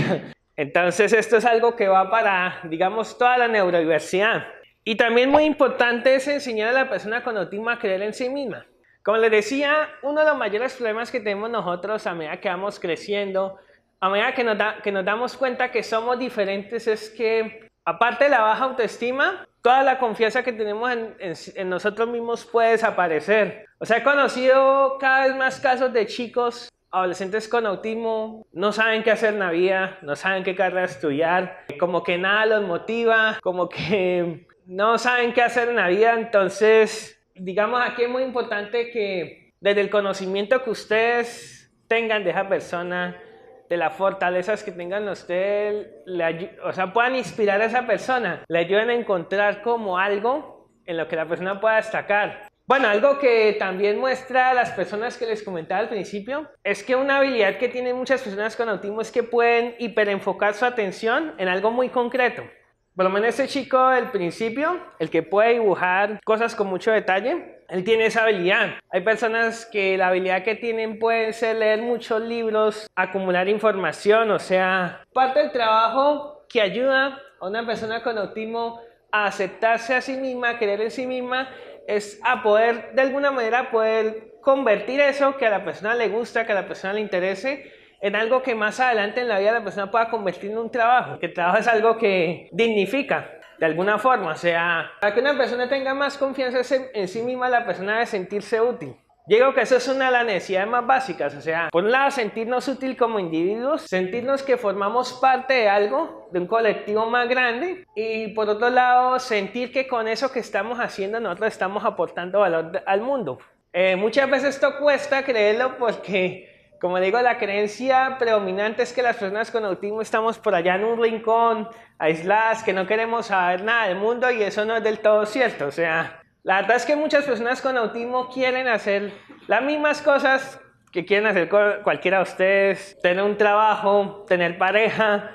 Entonces esto es algo que va para, digamos, toda la neurodiversidad. Y también muy importante es enseñar a la persona con autismo a creer en sí misma. Como les decía, uno de los mayores problemas que tenemos nosotros a medida que vamos creciendo, a medida que nos damos cuenta que somos diferentes, es que aparte de la baja autoestima, toda la confianza que tenemos en nosotros mismos puede desaparecer. O sea, he conocido cada vez más casos de chicos, adolescentes con autismo, no saben qué hacer en la vida, no saben qué carrera estudiar, como que nada los motiva, como que no saben qué hacer en la vida. Entonces, digamos, aquí es muy importante que desde el conocimiento que ustedes tengan de esa persona, de las fortalezas que tengan ustedes, o sea, puedan inspirar a esa persona, le ayuden a encontrar como algo en lo que la persona pueda destacar. Bueno, algo que también muestra a las personas que les comentaba al principio, es que una habilidad que tienen muchas personas con autismo es que pueden hiperenfocar su atención en algo muy concreto. Por lo menos este chico del principio, el que puede dibujar cosas con mucho detalle, él tiene esa habilidad. Hay personas que la habilidad que tienen puede ser leer muchos libros, acumular información. O sea, parte del trabajo que ayuda a una persona con autismo a aceptarse a sí misma, a creer en sí misma, es a poder, de alguna manera, poder convertir eso que a la persona le gusta, que a la persona le interese, en algo que más adelante en la vida la persona pueda convertir en un trabajo. Que el trabajo es algo que dignifica de alguna forma. O sea, para que una persona tenga más confianza en sí misma, la persona debe sentirse útil. Digo que eso es una de las necesidades más básicas, o sea, por un lado sentirnos útil como individuos, sentirnos que formamos parte de algo, de un colectivo más grande, y por otro lado sentir que con eso que estamos haciendo nosotros estamos aportando valor al mundo. Muchas veces esto cuesta creerlo porque, como digo, la creencia predominante es que las personas con autismo estamos por allá en un rincón, aisladas, que no queremos saber nada del mundo, y eso no es del todo cierto, o sea... La verdad es que muchas personas con autismo quieren hacer las mismas cosas que quieren hacer cualquiera de ustedes, tener un trabajo, tener pareja,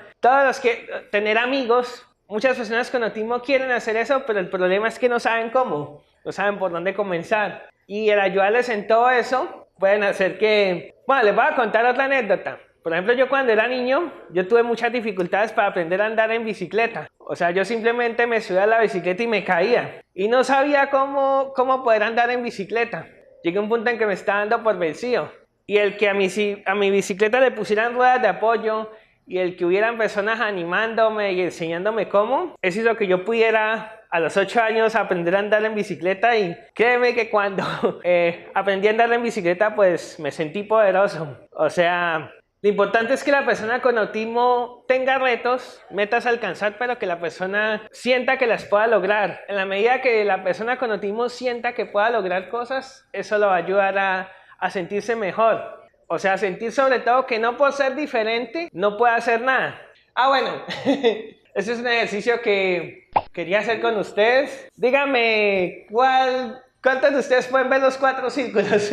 tener amigos. Muchas personas con autismo quieren hacer eso, pero el problema es que no saben cómo, no saben por dónde comenzar. Y el ayudarles en todo eso pueden hacer que... Bueno, les voy a contar otra anécdota. Por ejemplo, yo cuando era niño, yo tuve muchas dificultades para aprender a andar en bicicleta. O sea, yo simplemente me subía a la bicicleta y me caía. Y no sabía cómo poder andar en bicicleta. Llegué a un punto en que me estaba dando por vencido. Y el que a mi bicicleta le pusieran ruedas de apoyo y el que hubieran personas animándome y enseñándome cómo, eso hizo que yo pudiera a los 8 años aprender a andar en bicicleta. Y créeme que cuando aprendí a andar en bicicleta, pues me sentí poderoso. O sea... Lo importante es que la persona con autismo tenga retos, metas a alcanzar, pero que la persona sienta que las pueda lograr. En la medida que la persona con autismo sienta que pueda lograr cosas, eso lo va a ayudar a sentirse mejor. O sea, sentir sobre todo que no por ser diferente no puede hacer nada. Ah, bueno, ese es un ejercicio que quería hacer con ustedes. Díganme, ¿cuántos de ustedes pueden ver los 4 círculos?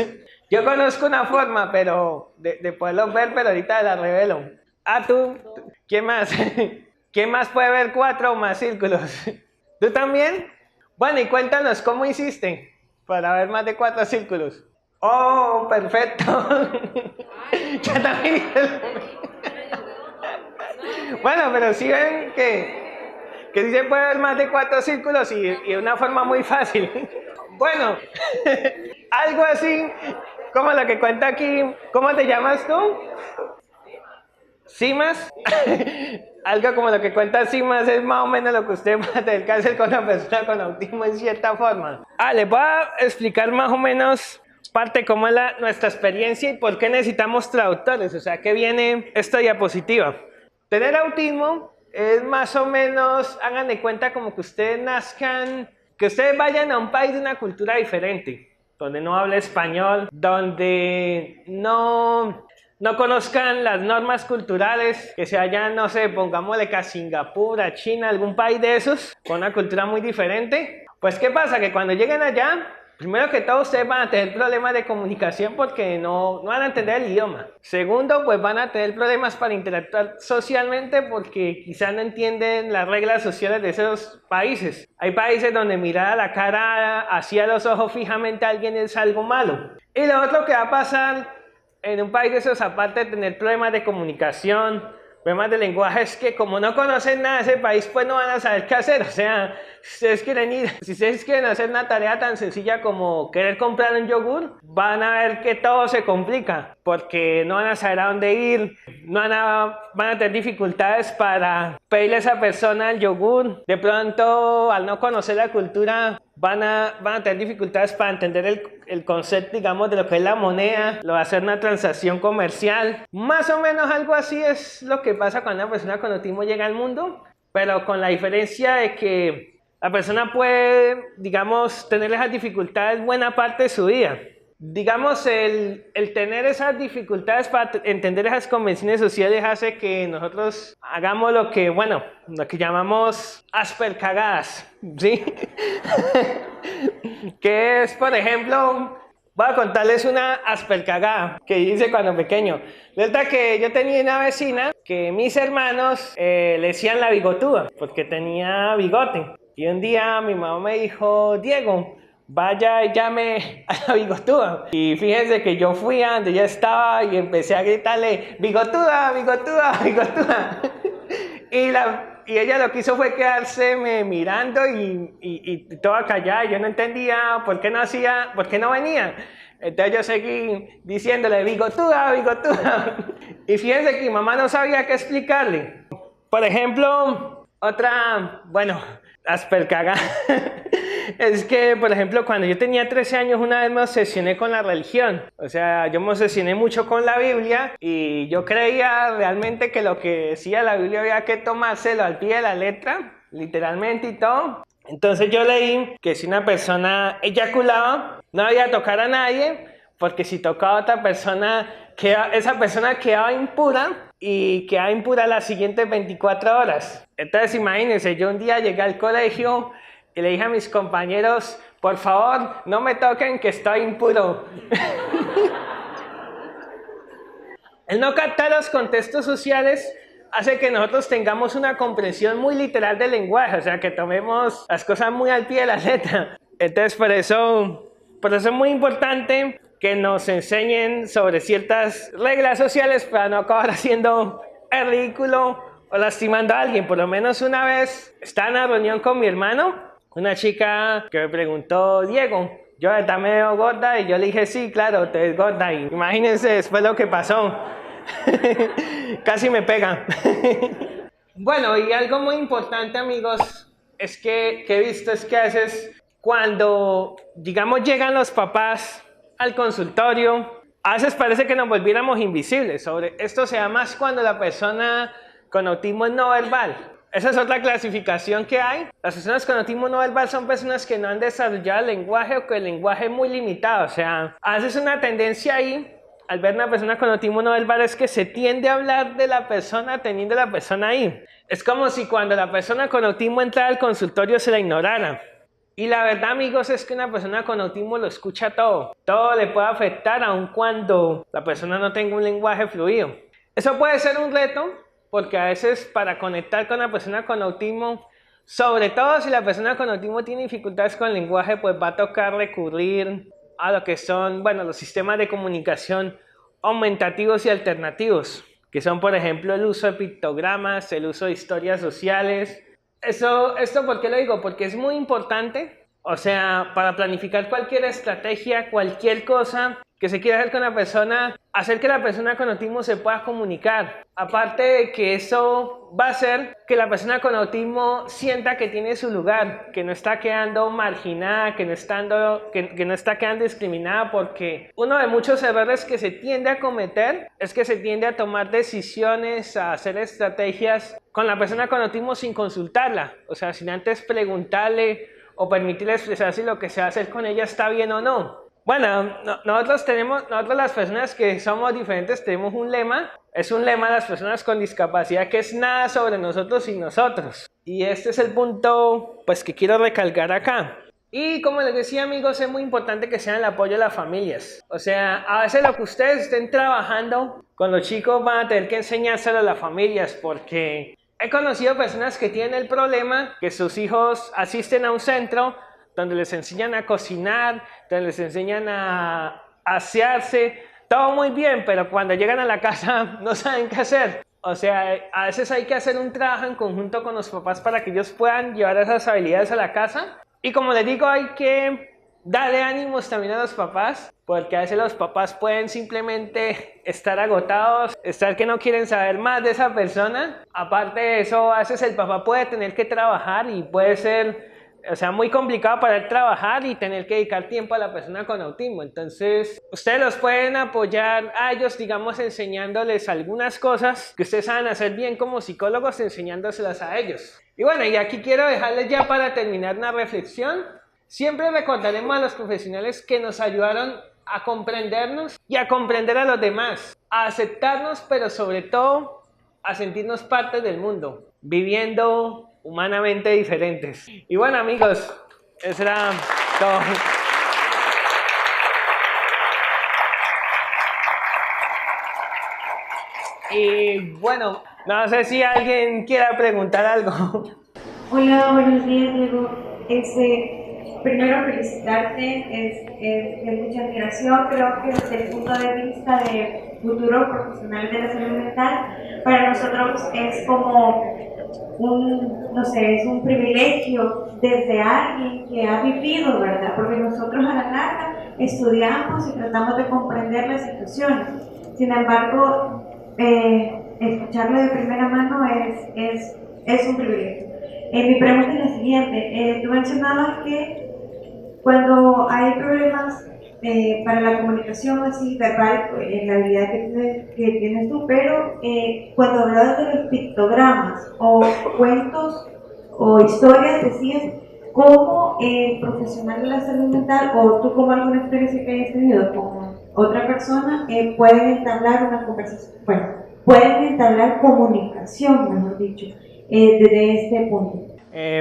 Yo conozco una forma, pero de poderlos ver, pero ahorita la revelo. Ah, tú, ¿quién más? ¿Quién más puede ver 4 o más círculos? ¿Tú también? Bueno, y cuéntanos, ¿cómo hiciste para ver más de 4 círculos? Oh, perfecto. Ya también hice Bueno, pero sí ven que sí se puede ver más de 4 círculos y de una forma muy fácil. Bueno, algo así... Como lo que cuenta aquí. ¿Cómo te llamas tú? ¿Simas? Algo como lo que cuenta Simas es más o menos lo que usted va a tener que hacer con una persona con autismo en cierta forma. Les voy a explicar más o menos parte cómo es nuestra experiencia y por qué necesitamos traductores. O sea, ¿qué viene esta diapositiva? Tener autismo es más o menos, hagan de cuenta como que ustedes nazcan, que ustedes vayan a un país de una cultura diferente, donde no habla español, donde no conozcan las normas culturales, que se vayan, no sé, pongámosle que a Singapur, a China, algún país de esos, con una cultura muy diferente. Pues, ¿qué pasa? Que cuando lleguen allá, primero que todo, ustedes van a tener problemas de comunicación porque no van a entender el idioma. Segundo, pues van a tener problemas para interactuar socialmente porque quizás no entienden las reglas sociales de esos países. Hay países donde mirar a la cara, hacia los ojos fijamente a alguien es algo malo. Y lo otro que va a pasar en un país de esos, aparte de tener problemas de comunicación, problemas de lenguaje, es que como no conocen nada de ese país, pues no van a saber qué hacer. O sea, si ustedes quieren hacer una tarea tan sencilla como querer comprar un yogur, van a ver que todo se complica, porque no van a saber a dónde ir, van a tener dificultades para pedirle a esa persona el yogur. De pronto, al no conocer la cultura, van a tener dificultades para entender el concepto, digamos, de lo que es la moneda, lo de hacer una transacción comercial. Más o menos algo así es lo que pasa cuando una persona con autismo llega al mundo, pero con la diferencia de que la persona puede, digamos, tener esas dificultades buena parte de su vida. Digamos, el tener esas dificultades para entender esas convenciones sociales hace que nosotros hagamos lo que llamamos aspercagadas, ¿sí? Que es, por ejemplo, voy a contarles una aspercagada que hice cuando pequeño. Resulta que yo tenía una vecina que mis hermanos le decían la bigotuda, porque tenía bigote. Y un día mi mamá me dijo, Diego, vaya y llame a la bigotuda. Y fíjense que yo fui a donde ella estaba y empecé a gritarle, bigotuda, bigotuda, bigotuda. Y ella lo que hizo fue quedarse mirando y toda callada. Yo no entendía por qué no venía. Entonces yo seguí diciéndole, bigotuda, bigotuda. Y fíjense que mi mamá no sabía qué explicarle. Por ejemplo, otra, aspercagada, Es que, por ejemplo, cuando yo tenía 13 años, una vez me obsesioné con la religión. O sea, yo me obsesioné mucho con la Biblia y yo creía realmente que lo que decía la Biblia había que tomárselo al pie de la letra, literalmente y todo. Entonces yo leí que si una persona eyaculaba, no había que tocar a nadie, porque si tocaba a otra persona, esa persona quedaba impura y quedaba impura las siguientes 24 horas. Entonces imagínense, yo un día llegué al colegio y le dije a mis compañeros, por favor, no me toquen que estoy impuro. El no captar los contextos sociales hace que nosotros tengamos una comprensión muy literal del lenguaje, o sea, que tomemos las cosas muy al pie de la letra. Entonces, por eso es muy importante que nos enseñen sobre ciertas reglas sociales para no acabar haciendo el ridículo o lastimando a alguien. Por lo menos una vez estaba en una reunión con mi hermano, una chica que me preguntó, Diego, yo de verdad me veo gorda, y yo le dije, sí, claro, te ves gorda, y imagínense después lo que pasó. Casi me pegan. Bueno, y algo muy importante, amigos, es que he visto es que a veces cuando, digamos, llegan los papás al consultorio, a veces parece que nos volviéramos invisibles. Sobre esto se da más cuando la persona con autismo es no verbal. Esa es otra clasificación que hay. Las personas con autismo no verbal son personas que no han desarrollado el lenguaje o que el lenguaje es muy limitado. O sea, a veces una tendencia ahí al ver una persona con autismo no verbal es que se tiende a hablar de la persona teniendo la persona ahí. Es como si cuando la persona con autismo entrara al consultorio se la ignorara. Y la verdad, amigos, es que una persona con autismo lo escucha todo. Todo le puede afectar aun cuando la persona no tenga un lenguaje fluido. Eso puede ser un reto porque a veces para conectar con la persona con autismo, sobre todo si la persona con autismo tiene dificultades con el lenguaje, pues va a tocar recurrir a lo que son, bueno, los sistemas de comunicación aumentativos y alternativos, que son, por ejemplo, el uso de pictogramas, el uso de historias sociales. ¿Esto por qué lo digo? Porque es muy importante, o sea, para planificar cualquier estrategia, cualquier cosa que se quiera hacer con la persona, hacer que la persona con autismo se pueda comunicar. Aparte de que eso va a hacer que la persona con autismo sienta que tiene su lugar, que no está quedando marginada, que no está quedando discriminada, porque uno de muchos errores que se tiende a cometer es que se tiende a tomar decisiones, a hacer estrategias con la persona con autismo sin consultarla, o sea, sin antes preguntarle o permitirle expresar si lo que se va a hacer con ella está bien o no. Bueno, nosotros las personas que somos diferentes tenemos un lema, es un lema de las personas con discapacidad que es nada sobre nosotros sin nosotros. Y este es el punto pues que quiero recalcar acá. Y como les decía, amigos, es muy importante que sean el apoyo de las familias. O sea, a veces lo que ustedes estén trabajando con los chicos van a tener que enseñárselo a las familias, porque he conocido personas que tienen el problema que sus hijos asisten a un centro donde les enseñan a cocinar, donde les enseñan a asearse, todo muy bien, pero cuando llegan a la casa no saben qué hacer. O sea, a veces hay que hacer un trabajo en conjunto con los papás para que ellos puedan llevar esas habilidades a la casa. Y como les digo, hay que darle ánimos también a los papás, porque a veces los papás pueden simplemente estar agotados, estar que no quieren saber más de esa persona. Aparte de eso, a veces el papá puede tener que trabajar y puede ser, o sea, muy complicado para él trabajar y tener que dedicar tiempo a la persona con autismo. Entonces, ustedes los pueden apoyar a ellos, digamos, enseñándoles algunas cosas que ustedes saben hacer bien como psicólogos, enseñándoselas a ellos. Y bueno, y aquí quiero dejarles ya para terminar una reflexión. Siempre recordaremos a los profesionales que nos ayudaron a comprendernos y a comprender a los demás, a aceptarnos, pero sobre todo a sentirnos parte del mundo, viviendo humanamente diferentes. Y bueno, amigos, eso era todo. Y bueno, no sé si alguien quiera preguntar algo. Hola, buenos días, Diego. Primero felicitarte, es de mucha admiración. Creo que desde el punto de vista de futuro profesional de la salud mental, para nosotros es como es un privilegio desde alguien que ha vivido, ¿verdad? Porque nosotros a la larga estudiamos y tratamos de comprender las situaciones. Sin embargo, escucharlo de primera mano es un privilegio. Mi pregunta es la siguiente. Tú mencionabas que Cuando hay problemas para la comunicación así verbal, en la habilidad que tienes tú, pero cuando hablabas de los pictogramas o cuentos o historias, decías cómo profesional de la salud mental o tú como alguna experiencia que hayas tenido con otra persona pueden entablar una conversación, bueno, pueden entablar comunicación, mejor dicho, desde este punto.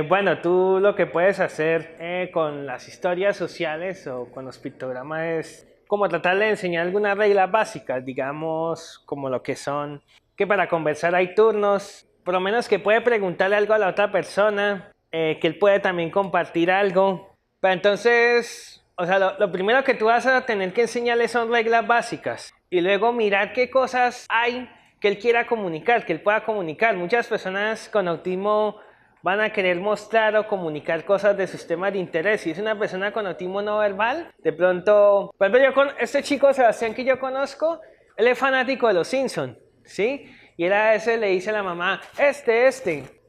Bueno, tú lo que puedes hacer con las historias sociales o con los pictogramas es como tratar de enseñar algunas reglas básicas, digamos, como lo que son, que para conversar hay turnos, por lo menos que puede preguntarle algo a la otra persona, que él puede también compartir algo. Pero entonces, o sea, lo primero que tú vas a tener que enseñarle son reglas básicas y luego mirar qué cosas hay que él quiera comunicar, que él pueda comunicar. Muchas personas con autismo van a querer mostrar o comunicar cosas de sus temas de interés. Si es una persona con autismo no verbal, de pronto, por ejemplo, yo con este chico Sebastián que yo conozco, él es fanático de los Simpsons, ¿sí? Y él a veces le dice a la mamá,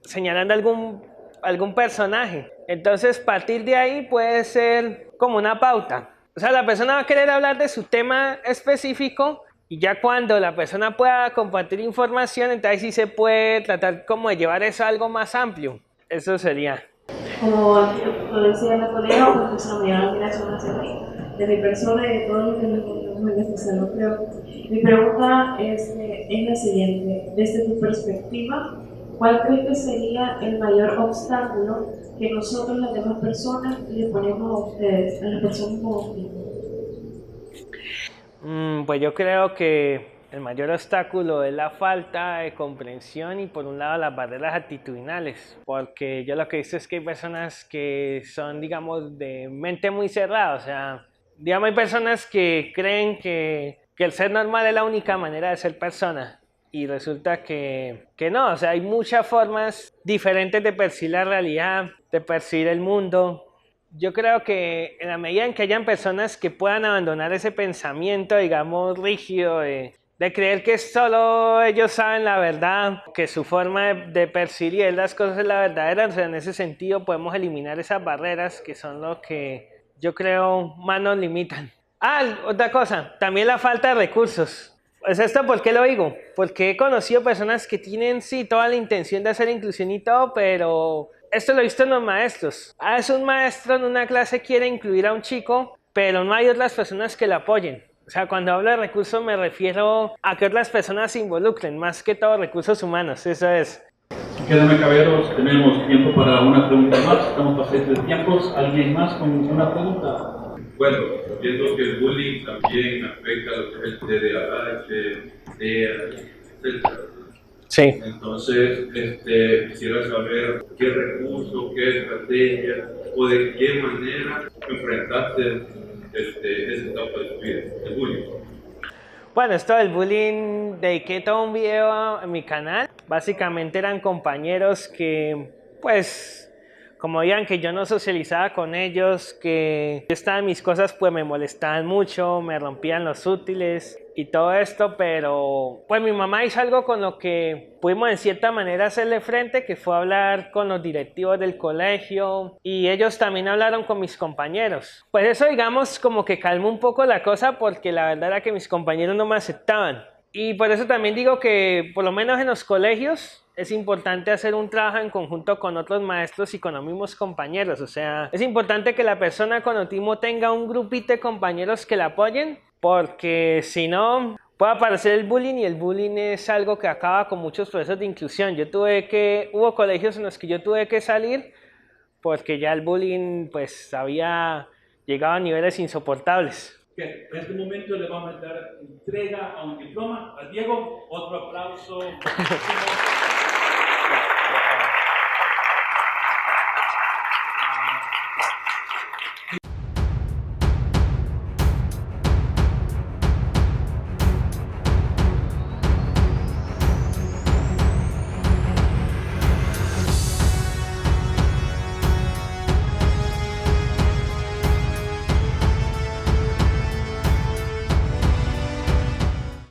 señalando algún personaje. Entonces, partir de ahí puede ser como una pauta. O sea, la persona va a querer hablar de su tema específico y ya cuando la persona pueda compartir información, entonces sí se puede tratar como de llevar eso a algo más amplio. Eso sería. Como lo decía la colega, pues no me llama la admiración de mi persona y de todos los que me encontramos en este salón. Pero mi pregunta es la siguiente: desde tu perspectiva, ¿cuál crees que sería el mayor obstáculo que nosotros, las demás personas, le ponemos a ustedes, a las personas con autismo? Pues yo creo que el mayor obstáculo es la falta de comprensión y por un lado las barreras actitudinales, porque yo lo que he visto es que hay personas que son, digamos, de mente muy cerrada, o sea, digamos, hay personas que creen que el ser normal es la única manera de ser persona y resulta que no, o sea, hay muchas formas diferentes de percibir la realidad, de percibir el mundo. Yo creo que en la medida en que hayan personas que puedan abandonar ese pensamiento, digamos, rígido de creer que solo ellos saben la verdad, que su forma de percibir las cosas es la verdadera, o sea, en ese sentido podemos eliminar esas barreras que son lo que yo creo más nos limitan. Otra cosa, también la falta de recursos. Pues esto, ¿por qué lo digo? Porque he conocido personas que tienen, sí, toda la intención de hacer inclusión y todo, pero esto lo he visto en los maestros. A veces un maestro en una clase quiere incluir a un chico, pero no hay otras personas que lo apoyen. O sea, cuando hablo de recursos me refiero a que otras personas se involucren, más que todo recursos humanos, eso es. Quédame, caballeros, tenemos tiempo para una pregunta más. Estamos pasando de tiempos. ¿Alguien más con una pregunta? Bueno, viendo que el bullying también afecta a lo que es el TDAH, etc. Sí. Entonces, quisiera saber qué recursos, qué estrategias o de qué manera enfrentaste esa etapa de tu vida, el bullying. Bueno, esto del bullying, dediqué todo un video en mi canal. Básicamente eran compañeros que, pues, como veían que yo no socializaba con ellos, que yo estaba en mis cosas, pues me molestaban mucho, me rompían los útiles y todo esto, pero pues mi mamá hizo algo con lo que pudimos en cierta manera hacerle frente, que fue hablar con los directivos del colegio y ellos también hablaron con mis compañeros. Pues eso, digamos, como que calmó un poco la cosa porque la verdad era que mis compañeros no me aceptaban. Y por eso también digo que por lo menos en los colegios es importante hacer un trabajo en conjunto con otros maestros y con los mismos compañeros. O sea, es importante que la persona con autismo tenga un grupito de compañeros que la apoyen, porque si no puede aparecer el bullying y el bullying es algo que acaba con muchos procesos de inclusión. Hubo colegios en los que yo tuve que salir porque ya el bullying pues había llegado a niveles insoportables. Okay. En este momento le vamos a dar entrega a un diploma a Diego. Otro aplauso.